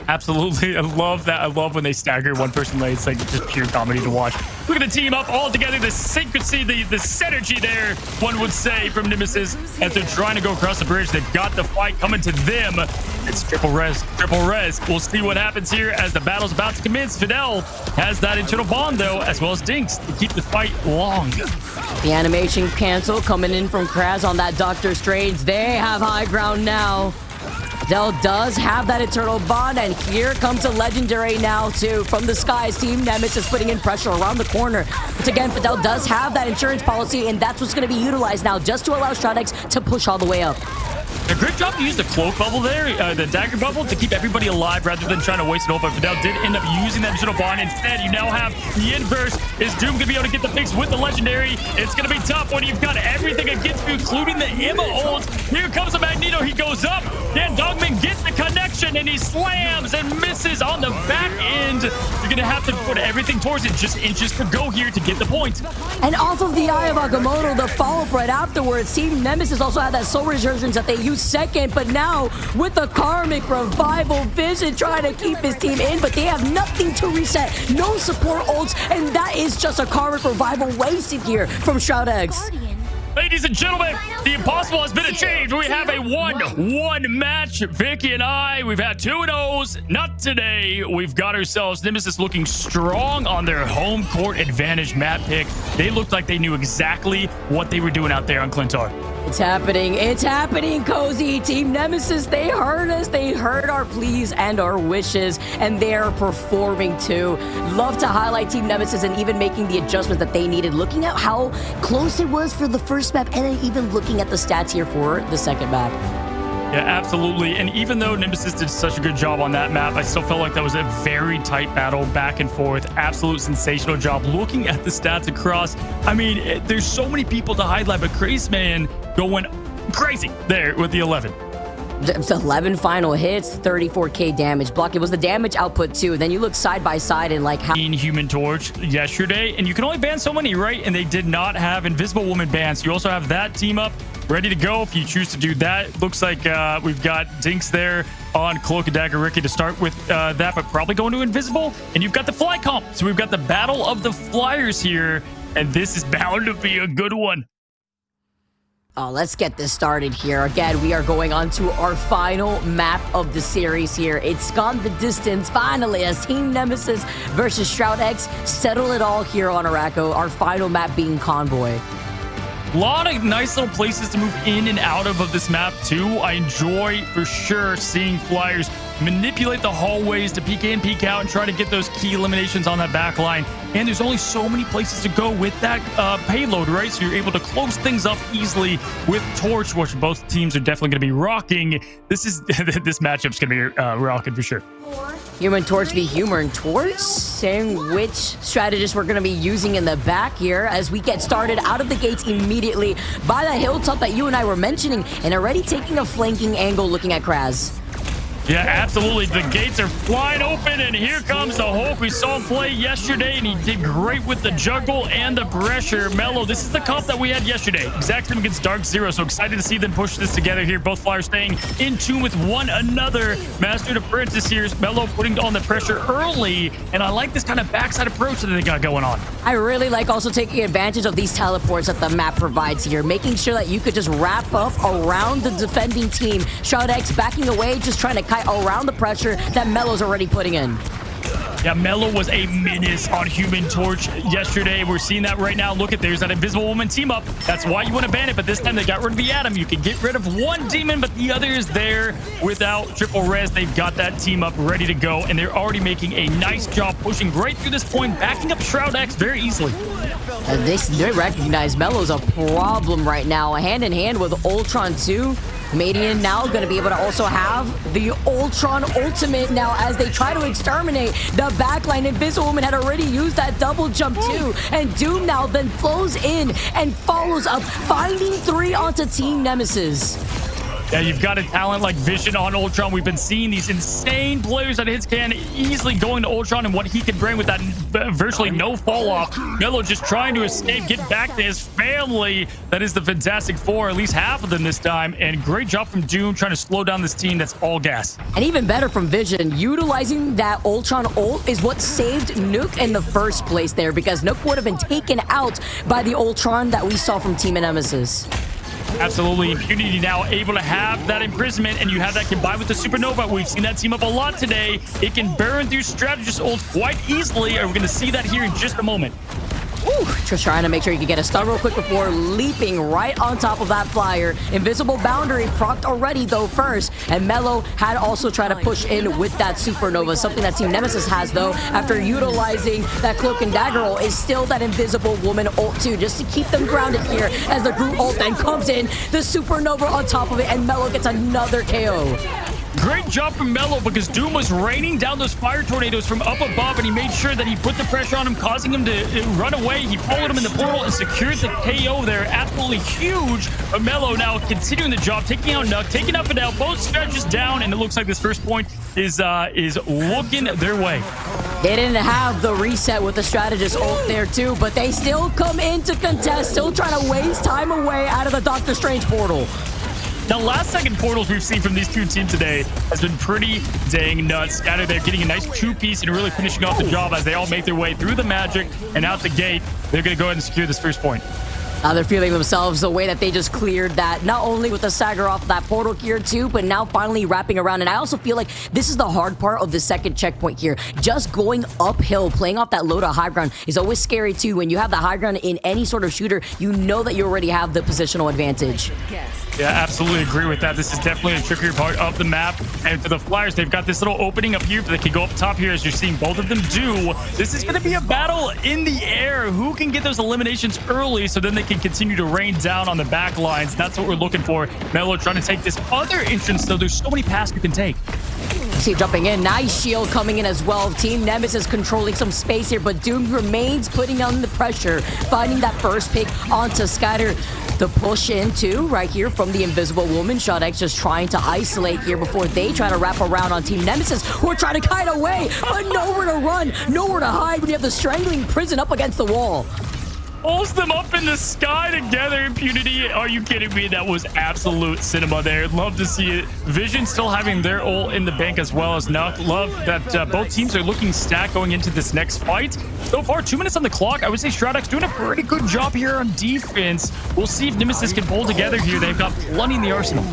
Absolutely. I love that. I love when they stagger one person late. It's like just pure comedy to watch. Look at the team up all together. The secrecy, the synergy there, one would say, from Nemesis as they're trying to go across the bridge. They've got the fight coming to them. It's triple res. Triple res. We'll see what happens here as the battle's about to commence. Fidel has that internal bond, though, as well as Dinks to keep the fight long. The animation cancel coming in from Kraz on that Doctor Strange. They have high ground now. Fidel does have that eternal bond, and here comes a legendary now too from the skies. Team Nemesis putting in pressure around the corner. But again, Fidel does have that insurance policy, and that's what's going to be utilized now just to allow SHROUD-X to push all the way up. A great job to use the cloak bubble there, the dagger bubble, to keep everybody alive rather than trying to waste it all. But Fidel did end up using that digital bond. Instead, you now have the inverse. Is Doom going to be able to get the picks with the legendary? It's going to be tough when you've got everything against you, including the Emma ult. Here comes the Magneto. He goes up. Dan Dogman gets the connection, and he slams and misses on the back end. You're going to have to put everything towards it. Just inches to go here to get the point. And off of the Eye of Agamotto, the follow-up right afterwards, Team Nemesis also had that Soul Resurgence that they used second, but now with the Karmic Revival, Vision trying to keep his team in, but they have nothing to reset. No support ults, and that is just a Karmic Revival wasted here from SHROUD-X. Ladies and gentlemen, the impossible has been achieved. We have a 1-1 match. Vicky and I, we've had 2-0s. Not today. We've got ourselves Nemesis looking strong on their home court advantage map pick. They looked like they knew exactly what they were doing out there on Clintar. It's happening, Cozy. Team Nemesis, they heard us. They heard our pleas and our wishes, and they are performing too. Love to highlight Team Nemesis and even making the adjustment that they needed. Looking at how close it was for the first map, and then even looking at the stats here for the second map. Yeah, absolutely. And even though Nemesis did such a good job on that map, I still felt like that was a very tight battle back and forth. Absolute sensational job. Looking at the stats across, I mean, there's so many people to highlight, but Crazy Man going crazy there with the 11. It's 11 final hits, 34k damage block. It was the damage output too. Then you look side by side and like how Human Torch yesterday, and you can only ban so many, right? And they did not have Invisible Woman banned, so you also have that team up ready to go if you choose to do that. Looks like we've got Dinks there on Cloak and Dagger Ricky to start with that, but probably going to Invisible. And you've got the Fly Comp. So we've got the Battle of the Flyers here, and this is bound to be a good one. Oh, let's get this started here. Again, we are going on to our final map of the series here. It's gone the distance, finally, as Team Nemesis versus SHROUD-X settle it all here on Araco, our final map being Convoy. A lot of nice little places to move in and out of this map, too. I enjoy, for sure, seeing Flyers manipulate the hallways to peek in, peek out, and try to get those key eliminations on that back line. And there's only so many places to go with that payload, right? So you're able to close things up easily with Torch, which both teams are definitely going to be rocking. This matchup's going to be rocking for sure. Human Torch v Human Torch, saying which strategist we're going to be using in the back here as we get started out of the gates immediately by the hilltop that you and I were mentioning, and already taking a flanking angle looking at Kraz. Yeah, absolutely. The gates are flying open, and here comes the Hulk. We saw him play yesterday, and he did great with the juggle and the pressure. Mello, this is the comp that we had yesterday. Exact same against Dark Zero, so excited to see them push this together here. Both Flyers staying in tune with one another. Master to Princess here. Mello putting on the pressure early, and I like this kind of backside approach that they got going on. I really like also taking advantage of these teleports that the map provides here, making sure that you could just wrap up around the defending team. SHROUD-X backing away, just trying to kite around the pressure that Mello's already putting in. Yeah, Mello was a menace on Human Torch yesterday. We're seeing that right now. Look at, there's that Invisible Woman team up. That's why you want to ban it, but this time they got rid of the Atom. You can get rid of one demon, but the other is there without triple res. They've got that team up ready to go, and they're already making a nice job pushing right through this point, backing up SHROUD-X very easily. They recognize Mello's a problem right now, hand in hand with Ultron 2. Median now going to be able to also have the Ultron ultimate now as they try to exterminate the backline. Invisible Woman had already used that double jump too, and Doom now then flows in and follows up, finding 3 onto Team Nemesis. Yeah, you've got a talent like Vision on Ultron. We've been seeing these insane players that hits can easily going to Ultron and what he can bring with that virtually no fall off. Mello just trying to escape, get back to his family. That is the Fantastic Four, at least half of them this time. And great job from Doom trying to slow down this team that's all gas. And even better from Vision, utilizing that Ultron ult is what saved Nuke in the first place there, because Nuke would have been taken out by the Ultron that we saw from Team Nemesis. Absolutely. Impunity now able to have that imprisonment, and you have that combined with the Supernova. We've seen that team up a lot today. It can burn through strategist ults quite easily, and we're going to see that here in just a moment. Ooh, just trying to make sure you can get a stun real quick before leaping right on top of that flyer. Invisible boundary procced already though first, and Mello had also tried to push in with that Supernova. Something that Team Nemesis has though, after utilizing that Cloak and Dagger ult, is still that Invisible Woman ult too, just to keep them grounded here as the Groot ult then comes in, the Supernova on top of it, and Mello gets another KO. Great job from Mello, because Doom was raining down those fire tornadoes from up above, and he made sure that he put the pressure on him, causing him to run away. He followed him in the portal and secured the KO there. Absolutely huge. But Mello now continuing the job, taking out Nuck, taking up and out, both strategists down, and it looks like this first point is looking their way. They didn't have the reset with the strategist ult there too, but they still come in to contest, still trying to waste time away out of the Doctor Strange portal. Now, last second portals we've seen from these two teams today has been pretty dang nuts. Scatter there getting a nice two-piece and really finishing off the job as they all make their way through the magic and out the gate. They're going to go ahead and secure this first point. Now they're feeling themselves the way that they just cleared that, not only with the Sagar off that portal here too, but now finally wrapping around. And I also feel like this is the hard part of the second checkpoint here. Just going uphill, playing off that low to high ground is always scary too. When you have the high ground in any sort of shooter, you know that you already have the positional advantage. Yeah, absolutely agree with that. This is definitely a trickier part of the map. And for the Flyers, they've got this little opening up here that can go up top here, as you're seeing both of them do. This is going to be a battle in the air. Who can get those eliminations early so then they can continue to rain down on the back lines? That's what we're looking for. Mello trying to take this other entrance, though. There's so many paths you can take. See jumping in, nice shield coming in as well. Team Nemesis controlling some space here, but Doom remains putting on the pressure, finding that first pick onto Scatter. The push in too, right here from the Invisible Woman. SHROUD-X just trying to isolate here before they try to wrap around on Team Nemesis, who are trying to kite away, but nowhere to run, nowhere to hide when you have the strangling prison up against the wall. Pulls them up in the sky together. Impunity, are you kidding me? That was absolute cinema there. Love to see it. Vision still having their ult in the bank as well as Nuck. Love that both teams are looking stacked going into this next fight. So far, 2 minutes on the clock. I would say SHROUD-X doing a pretty good job here on defense. We'll see if Nemesis can pull together here. They've got plenty in the arsenal.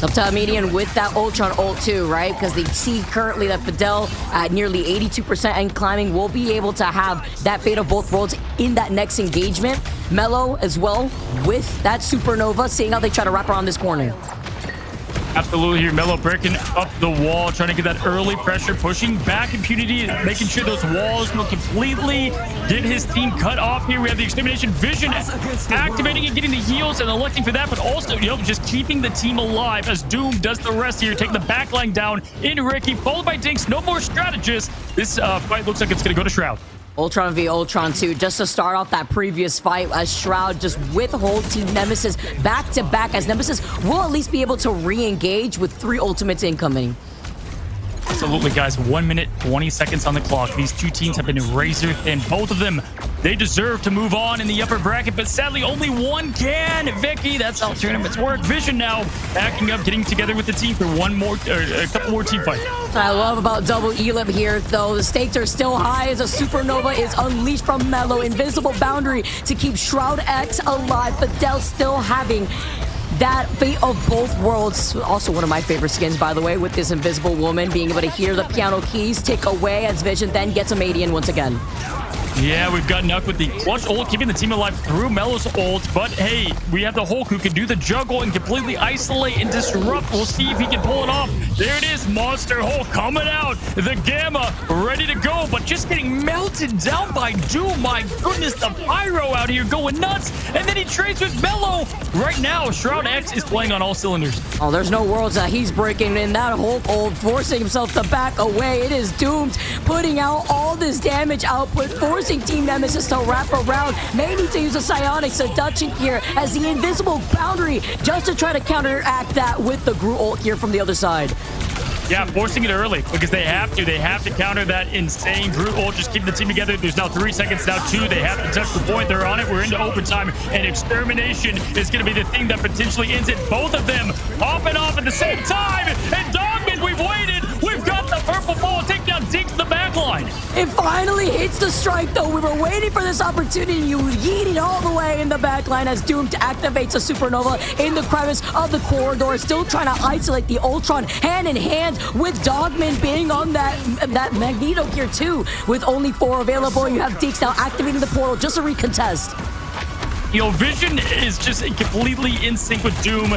Up to median with that Ultron ult too, right? Because they see currently that Fidel at nearly 82% and climbing will be able to have that fate of both worlds in that next engagement. Mello as well with that Supernova, seeing how they try to wrap around this corner. Absolutely here. Mello breaking up the wall, trying to get that early pressure, pushing back Impunity, making sure those walls will completely get his team cut off here. We have the Extermination Vision activating and getting the heals and electing for that, but also, just keeping the team alive as Doom does the rest here, taking the backline down in Ricky, followed by Dinks. No more strategists. This fight looks like it's going to go to Shroud. Ultron v Ultron 2, just to start off that previous fight, as Shroud just withhold Team Nemesis back to back, as Nemesis will at least be able to re-engage with 3 ultimates incoming. Absolutely, guys. 1 minute, 20 seconds on the clock. These two teams have been razor thin. Both of them, they deserve to move on in the upper bracket, but sadly, only one can. Vicky, that's how tournaments work. Vision now backing up, getting together with the team for a couple more team fights. What I love about double Elim here, though, the stakes are still high as a Supernova is unleashed from Mello. Invisible boundary to keep SHROUD-X alive. Fidel still having that fate of both worlds. Also one of my favorite skins, by the way, with this Invisible Woman being able to hear the piano keys tick away as Vision then gets a Madian once again. Yeah, we've got Nuck with the clutch ult, keeping the team alive through Mello's ult. But hey, we have the Hulk who can do the juggle and completely isolate and disrupt. We'll see if he can pull it off. There it is, Monster Hulk coming out. The Gamma ready to go, but just getting melted down by Doom. My goodness, the Pyro out here going nuts. And then he trades with Mello. Right now, SHROUD-X is playing on all cylinders. Oh, there's no worlds that he's breaking in that Hulk ult, forcing himself to back away. It is Doomed, putting out all this damage output, forcing Team Nemesis to wrap around. May need to use a psionic seduction here as the invisible boundary just to try to counteract that with the Groot ult here from the other side. Yeah, forcing it early because they have to. They have to counter that insane Groot ult, just keep the team together. There's now 3 seconds, now 2. They have to touch the point. They're on it. We're into overtime, and extermination is going to be the thing that potentially ends it. Both of them popping off at the same time. And Dogman, we've waited. We've got the purple ball. Take down Dinks in the back line. It finally hits the strike, though. We were waiting for this opportunity. You yeet it all the way in the back line as Doomed activates a supernova in the crevice of the corridor, still trying to isolate the Ultron hand in hand with Dogman being on that Magneto gear too. With only 4 available, you have Dinks now activating the portal just to recontest. You know, Vision is just completely in sync with Doom,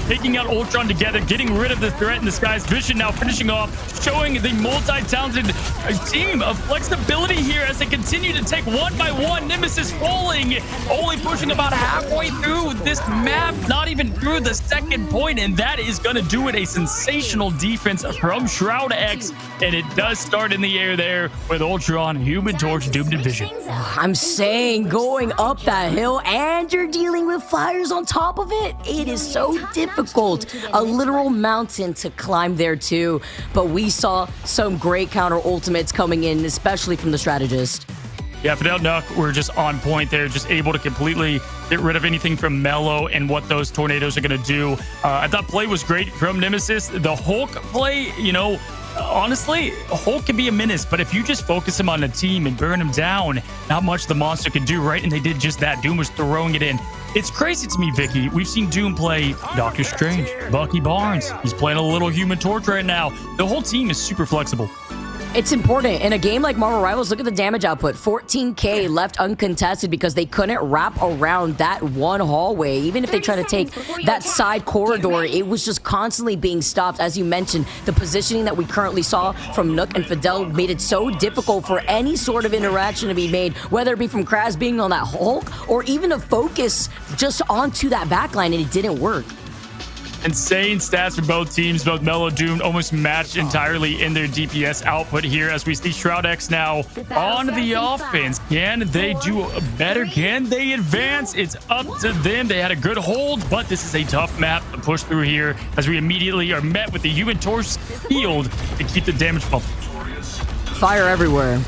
taking out Ultron together, getting rid of the threat in the skies. Vision now finishing off, showing the multi-talented team of flexibility here as they continue to take one by one. Nemesis falling, only pushing about halfway through this map, not even through the second point, and that is going to do it. A sensational defense from SHROUD-X, and it does start in the air there with Ultron, Human Torch, Doomed, and Vision. I'm saying, going up that hill and you're dealing with fires on top of it, it is so difficult. A literal mountain to climb there too. But we saw some great counter ultimates coming in, especially from the strategist. Yeah, Fidel Nuck, we're just on point there, just able to completely get rid of anything from Mello and what those tornadoes are going to do. I thought play was great from Nemesis. The Hulk play, you know, honestly, Hulk can be a menace, but if you just focus him on the team and burn him down, not much the monster can do, right? And they did just that. Doom was throwing it in. It's crazy to me, Vicky. We've seen Doom play Doctor Strange, Bucky Barnes. He's playing a little Human Torch right now. The whole team is super flexible. It's important. In a game like Marvel Rivals, look at the damage output. 14K left uncontested because they couldn't wrap around that one hallway. Even if they try to take that side corridor, it was just constantly being stopped. As you mentioned, the positioning that we currently saw from Nook and Fidel made it so difficult for any sort of interaction to be made, whether it be from Kraz being on that Hulk or even a focus just onto that backline, and it didn't work. Insane stats for both teams. Both Mello, Doom almost matched entirely in their DPS output here as we see SHROUD-X now on the offense. Can they do better? Can they advance? It's up to them. They had a good hold, but this is a tough map to push through here as we immediately are met with the Human Torch field to keep the damage pumping. Fire everywhere.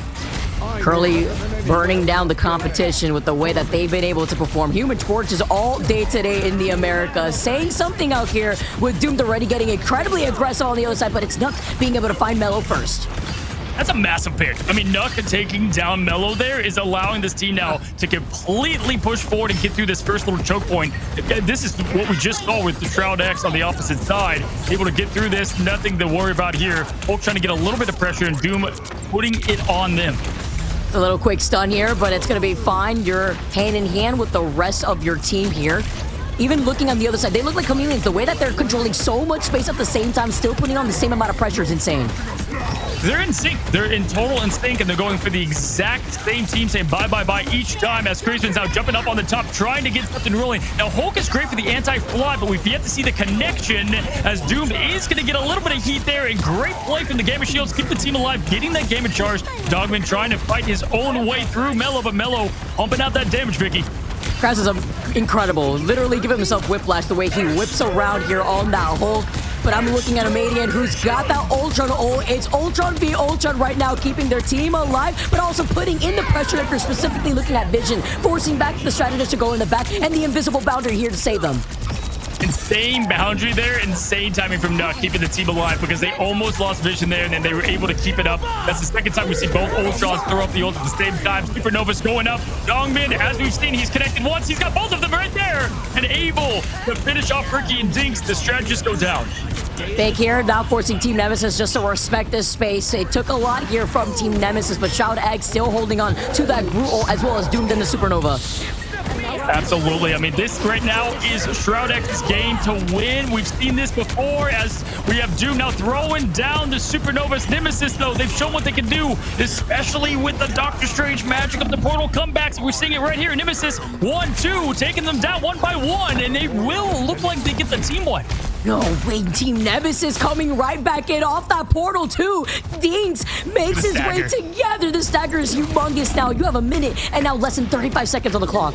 Curly burning down the competition with the way that they've been able to perform. Human Torch is all day today in the Americas, saying something out here with Doomed already getting incredibly aggressive on the other side, but it's Nook being able to find Mello first. That's a massive pick. I mean, Nook taking down Mello there is allowing this team now to completely push forward and get through this first little choke point. This is what we just saw with the SHROUD-X on the opposite side. Able to get through this, nothing to worry about here. Hulk trying to get a little bit of pressure and Doom putting it on them. A little quick stun here, but it's going to be fine. You're hand in hand with the rest of your team here. Even looking on the other side, they look like chameleons. The way that they're controlling so much space at the same time, still putting on the same amount of pressure is insane. They're in sync. They're in total in sync, and they're going for the exact same team, saying bye, bye, bye each time as Crazen's now jumping up on the top, trying to get something rolling. Now, Hulk is great for the anti-fly, but we've yet to see the connection as Doom is going to get a little bit of heat there, and great play from the Gamer Shields. Keep the team alive, getting that game in charge. Dogman trying to fight his own way through Mello, but Mello pumping out that damage, Vicky. Kraz is incredible. Literally giving himself whiplash the way he whips around here on that Hulk. But I'm looking at a Median who's got that Ultron ult. It's Ultron v Ultron right now, keeping their team alive, but also putting in the pressure if you're specifically looking at Vision, forcing back the strategist to go in the back, and the invisible boundary here to save them. Insane boundary there, insane timing from Nuck, keeping the team alive because they almost lost Vision there, and then they were able to keep it up. That's the second time we see both Ultrons throw up the ult at the same time. Supernova's going up. Dongmin, as we've seen, he's connected once. He's got both of them right there, and able to finish off Ricky and Dinks. The strategist go down. Big here, now forcing Team Nemesis just to respect this space. It took a lot here from Team Nemesis, but SHROUD-X still holding on to that Groot ult as well as Doomed in the Supernova. Absolutely. I mean, this right now is SHROUD-X's game to win. We've seen this before as we have Doom now throwing down the Supernova's Nemesis, though. They've shown what they can do, especially with the Doctor Strange magic of the portal comebacks. We're seeing it right here. Nemesis 1-2, taking them down one by one, and they will look like they get the team wipe. No way, Team Nemesis coming right back in off that portal too. Dinks makes his way together. The stagger is humongous now. You have a minute and now less than 35 seconds on the clock.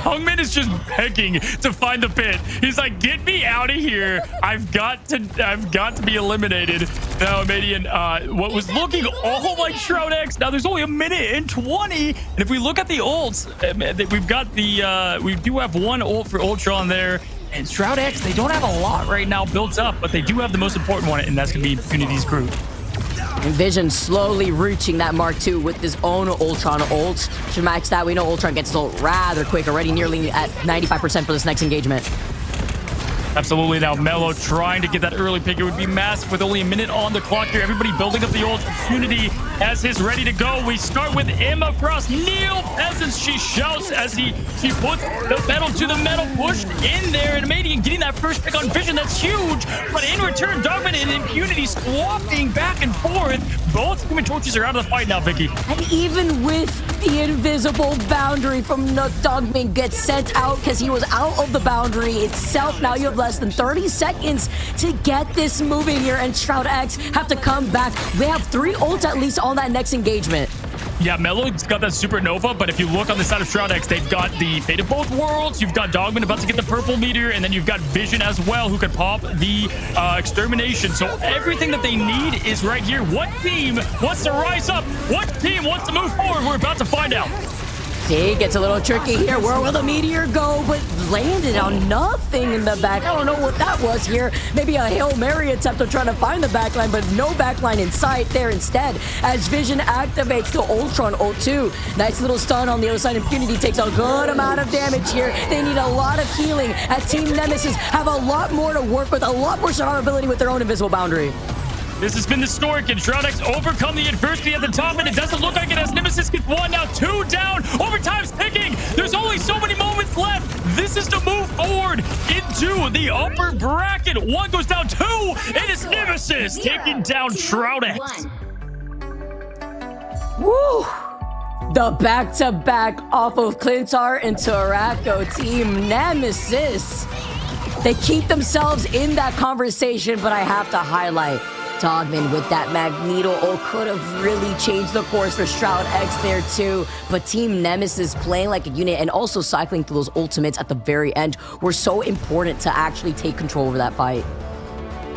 Hungman is just begging to find the pit. He's like, get me out of here. I've got to be eliminated. Now, Madian, what was looking all like SHROUD-X, now there's only a minute and 20. And if we look at the ults, we've got we do have one ult for Ultron there. And SHROUD-X, they don't have a lot right now built up, but they do have the most important one, and that's going to be Infinity's Groot. And Vision slowly reaching that Mark II with his own Ultron ult. To max that, we know Ultron gets his ult rather quick, already nearly at 95% for this next engagement. Absolutely. Now Mello trying to get that early pick. It would be massive with only a minute on the clock here. Everybody building up the ult. Unity has his ready to go. We start with Emma Frost. Neil Peasants, she shouts as he puts the pedal to the metal, pushed in there, and Madian getting that first pick on Vision. That's huge. But in return, Dogman and Impunity swapping back and forth. Both Human Torches are out of the fight now, Vicky. And even with the invisible boundary from Dogman gets sent out because he was out of the boundary itself. Now you have less than 30 seconds to get this moving here, and SHROUD-X have to come back. They have 3 ults at least on that next engagement. Yeah, Mello's got that Supernova, but if you look on the side of SHROUD-X, they've got the Fate of Both Worlds, you've got Dogman about to get the purple meteor, and then you've got Vision as well, who could pop the Extermination. So everything that they need is right here. What team wants to rise up? What team wants to move forward? We're about to find out. See, gets a little tricky here. Where will the meteor go? But landed on nothing in the back. I don't know what that was here. Maybe a Hail Mary attempt of trying to find the backline, but no backline in sight there instead. As Vision activates the Ultron ult too. Nice little stun on the other side. Impunity takes a good amount of damage here. They need a lot of healing as Team Nemesis have a lot more to work with, a lot more survivability with their own invisible boundary. This has been the story. Can SHROUD-X overcome the adversity at the top? And it doesn't look like it as Nemesis gets 1, now 2 down. Overtime's ticking. There's only so many moments left. This is to move forward into the upper bracket. 1 goes down, 2. It is Nemesis taking down SHROUD-X. Woo! The back-to-back off of Clintar and Tarako. Team Nemesis. They keep themselves in that conversation, but I have to highlight Dogman with that Magneto ult could have really changed the course for SHROUD-X there too. But Team Nemesis playing like a unit and also cycling through those ultimates at the very end were so important to actually take control over that fight.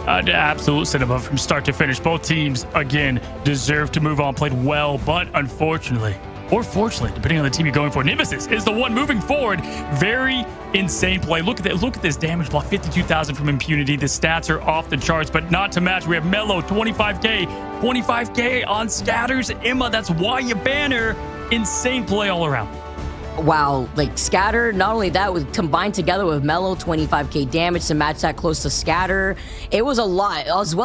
Absolute cinema from start to finish. Both teams, again, deserve to move on, played well, but unfortunately, or fortunately, depending on the team you're going for, Nemesis is the one moving forward. Very insane play. Look at that. Look at this damage block. 52,000 from Impunity. The stats are off the charts, but not to match. We have Mello, 25K on Scatters. Emma, that's why you ban her. Insane play all around. Wow, like Scatter, not only that, was combined together with Mello, 25K damage to match that close to Scatter. It was a lot as well.